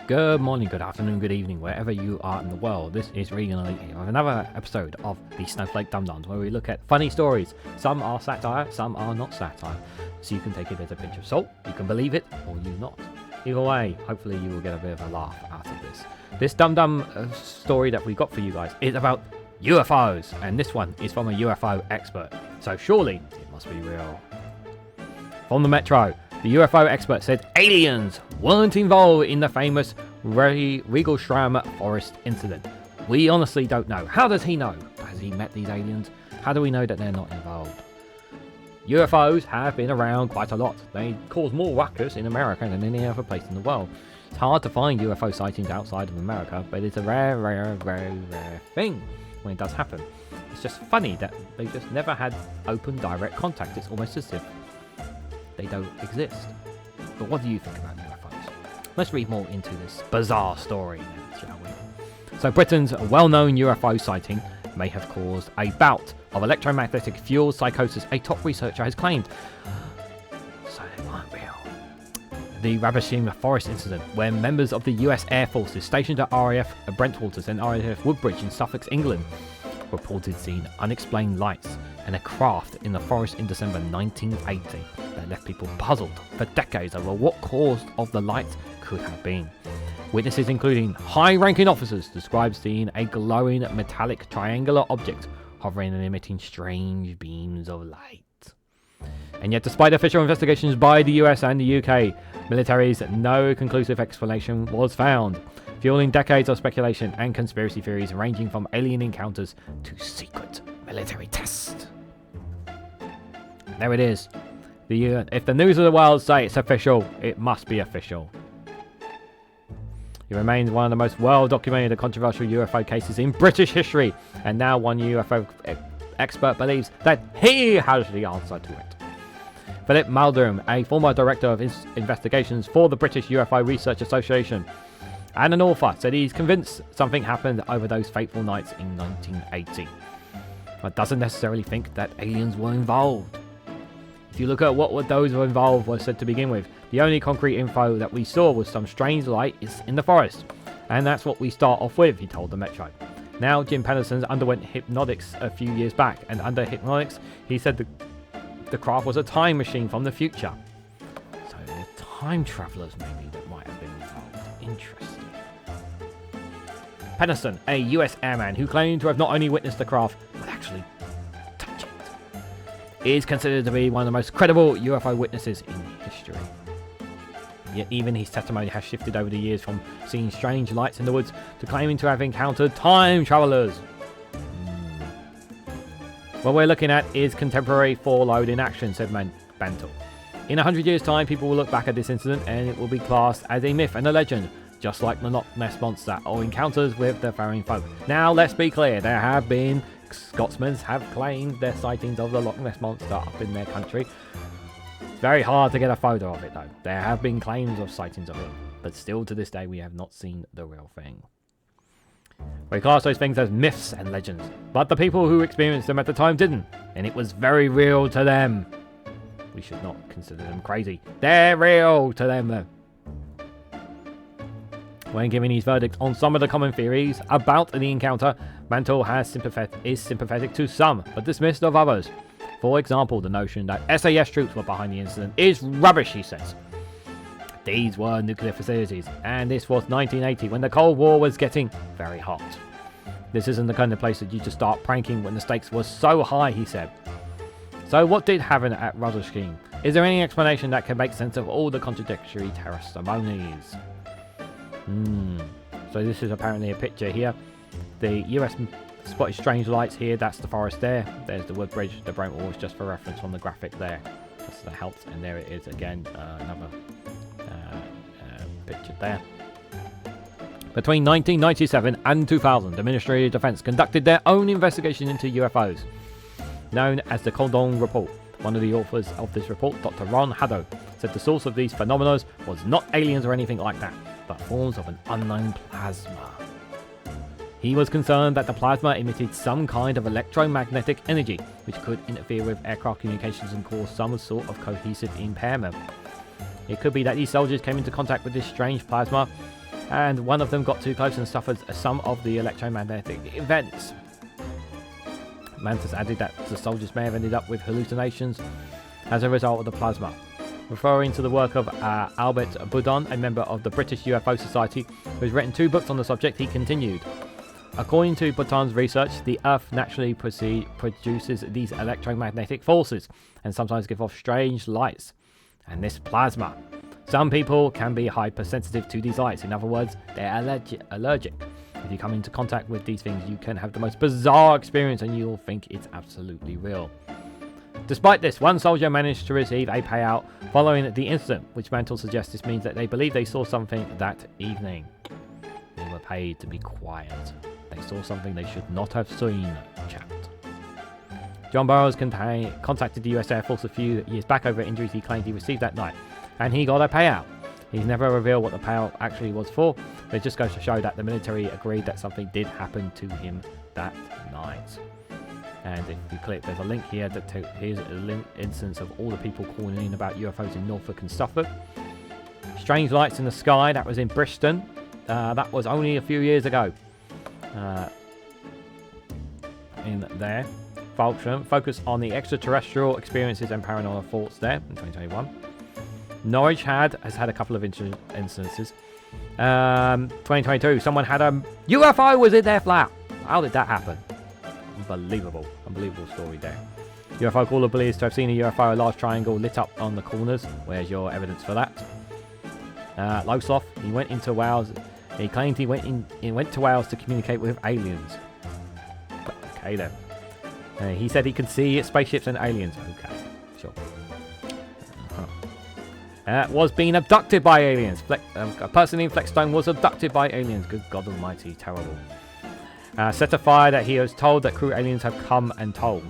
Good morning, good afternoon, good evening, wherever you are in the world. This is Reganelite here with another episode of the Snowflake Dum-Dums, where we look at funny stories. Some are satire, some are not satire. So you can take it as a pinch of salt, you can believe it, or you not. Either way, hopefully you will get a bit of a laugh out of this. This Dum-Dum story that we got for you guys is about UFOs, and this one is from a UFO expert. So surely it must be real. From the Metro, the UFO expert said aliens weren't involved in the famous Reganelsham Forest incident. We honestly don't know. How does he know? Has he met these aliens? How do we know that they're not involved? UFOs have been around quite a lot. They cause more ruckus in America than any other place in the world. It's hard to find UFO sightings outside of America, but it's a rare thing when it does happen. It's just funny that they just never had open direct contact. It's almost as if they don't exist. But what do you think about UFOs? Let's read more into this bizarre story then, shall we? So Britain's well-known UFO sighting may have caused a bout of electromagnetic-fuelled psychosis, a top researcher has claimed. So they weren't real. The Rendlesham Forest incident, where members of the US Air Forces stationed at RAF Bentwaters and RAF Woodbridge in Suffolk, England, reported seeing unexplained lights and a craft in the forest in December 1980 that left people puzzled for decades over what cause of the lights could have been. Witnesses, including high-ranking officers, described seeing a glowing metallic triangular object hovering and emitting strange beams of light. And yet, despite official investigations by the US and the UK, militaries, no conclusive explanation was found, fueling decades of speculation and conspiracy theories ranging from alien encounters to secret military tests. There it is. If the news of the world say it's official, it must be official. It remains one of the most well-documented and controversial UFO cases in British history, and now one UFO expert believes that he has the answer to it. Philip Meldrum, a former director of investigations for the British UFO Research Association and an author, said he's convinced something happened over those fateful nights in 1980, but doesn't necessarily think that aliens were involved. If you look at what those were involved were said to begin with, the only concrete info that we saw was some strange light in the forest. And that's what we start off with, he told the Metro. Now, Jim Penniston underwent hypnotics a few years back, and under hypnotics, he said the craft was a time machine from the future. So they're time travelers maybe that might have been involved. Interesting. Penniston, a US airman who claimed to have not only witnessed the craft, but actually touched it, is considered to be one of the most credible UFO witnesses in history. Yet even his testimony has shifted over the years from seeing strange lights in the woods to claiming to have encountered time travelers. What we're looking at is contemporary four-load in action, said Bantle. In 100 years' time, people will look back at this incident and it will be classed as a myth and a legend, just like the Loch Ness Monster or encounters with the faring folk. Now, let's be clear, there have been Scotsmen have claimed their sightings of the Loch Ness Monster up in their country. It's very hard to get a photo of it though. There have been claims of sightings of it, but still to this day we have not seen the real thing. We class those things as myths and legends, but the people who experienced them at the time didn't, and it was very real to them. We should not consider them crazy. They're real to them though. When giving his verdict on some of the common theories about the encounter, Mantle is sympathetic to some, but dismissed of others. For example, the notion that SAS troops were behind the incident is rubbish, he says. These were nuclear facilities, and this was 1980 when the Cold War was getting very hot. This isn't the kind of place that you just start pranking when the stakes were so high, he said. So what did happen at Rendlesham? Is there any explanation that can make sense of all the contradictory testimonies? So this is apparently a picture here. The US spotted strange lights here. That's the forest there. There's the Woodbridge. The Bentwaters, just for reference on the graphic there. That's the helps. And there it is again. Another picture there. Between 1997 and 2000, the Ministry of Defence conducted their own investigation into UFOs, known as the Cordon Report. One of the authors of this report, Dr. Ron Haddo, said the source of these phenomena was not aliens or anything like that, but forms of an unknown plasma. He was concerned that the plasma emitted some kind of electromagnetic energy, which could interfere with aircraft communications and cause some sort of cohesive impairment. It could be that these soldiers came into contact with this strange plasma and one of them got too close and suffered some of the electromagnetic events. Mantis added that the soldiers may have ended up with hallucinations as a result of the plasma. Referring to the work of Albert Boudon, a member of the British UFO Society, who has written 2 books on the subject, he continued, according to Boudon's research, the Earth naturally produces these electromagnetic forces and sometimes give off strange lights. And this plasma. Some people can be hypersensitive to these lights. In other words, they're allergic. If you come into contact with these things, you can have the most bizarre experience and you'll think it's absolutely real. Despite this, one soldier managed to receive a payout following the incident, which Mantle suggests this means that they believe they saw something that evening. They were paid to be quiet. They saw something they should not have seen, chat. John Burroughs contacted the US Air Force a few years back over injuries he claimed he received that night, and he got a payout. He's never revealed what the payout actually was for, but it just goes to show that the military agreed that something did happen to him that night. And if you click, there's a link here that here's an instance of all the people calling in about UFOs in Norfolk and Suffolk. Strange lights in the sky, that was in Bristol. That was only a few years ago. In there. Focus on the extraterrestrial experiences and paranormal thoughts there in 2021. Norwich has had a couple of instances. 2022, someone had a UFO was in their flat. How did that happen? Unbelievable story there. UFO caller believes to have seen a UFO, a large triangle lit up on the corners. Where's your evidence for that? Lowestoft, he went into Wales. He claimed he went to Wales to communicate with aliens. Okay then. He said he could see spaceships and aliens. Okay, sure. Was being abducted by aliens. A person in Fleckstone was abducted by aliens. Good God Almighty, terrible. Set a fire that he was told that crew aliens have come and told.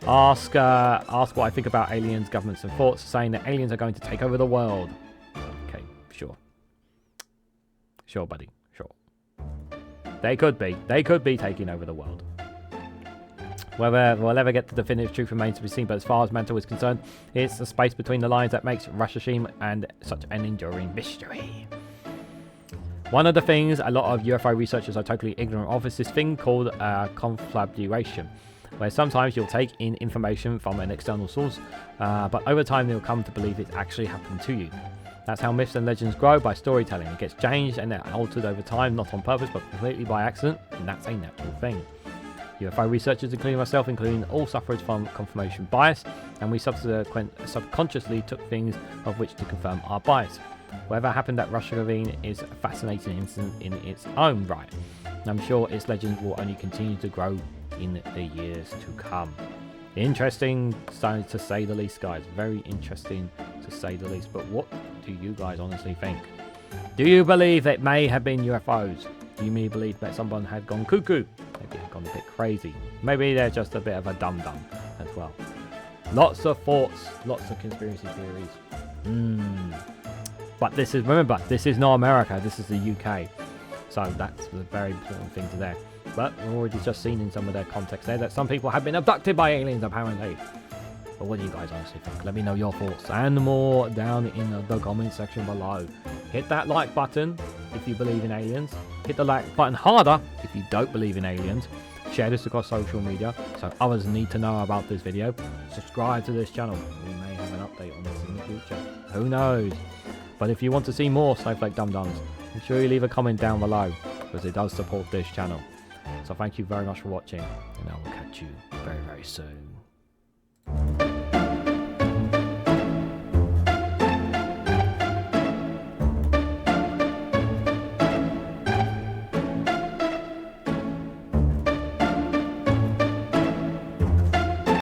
Ask what I think about aliens, governments and thoughts, saying that aliens are going to take over the world. Okay, sure. Sure, buddy, sure. They could be taking over the world. Whether we'll ever get the definitive truth remains to be seen, but as far as Mantle is concerned, it's the space between the lines that makes Rendlesham and such an enduring mystery. One of the things a lot of UFO researchers are totally ignorant of is this thing called confabulation, where sometimes you'll take in information from an external source, but over time you'll come to believe it actually happened to you. That's how myths and legends grow, by storytelling. It gets changed and altered over time, not on purpose, but completely by accident, and that's a natural thing. UFO researchers, including myself, including all sufferers from confirmation bias, and we subconsciously took things of which to confirm our bias. Whatever happened at Rush Ravine is a fascinating incident in its own right. And I'm sure its legend will only continue to grow in the years to come. Interesting, to say the least, guys. Very interesting, to say the least. But what do you guys honestly think? Do you believe it may have been UFOs? Do you may believe that someone had gone cuckoo? Maybe they've gone a bit crazy. Maybe they're just a bit of a dum-dum as well. Lots of thoughts, lots of conspiracy theories. But this is, remember, this is not America, this is the UK. So that's a very important thing to there. But we've already just seen in some of their context there that some people have been abducted by aliens, apparently. But what do you guys honestly think? Let me know your thoughts and more down in the comment section below. Hit that like button if you believe in aliens. Hit the like button harder if you don't believe in aliens. Share this across social media so others need to know about this video. Subscribe to this channel. We may have an update on this in the future. Who knows? But if you want to see more Snowflake Dum Dums, make sure you leave a comment down below, because it does support this channel. So thank you very much for watching, and I will catch you very, very soon.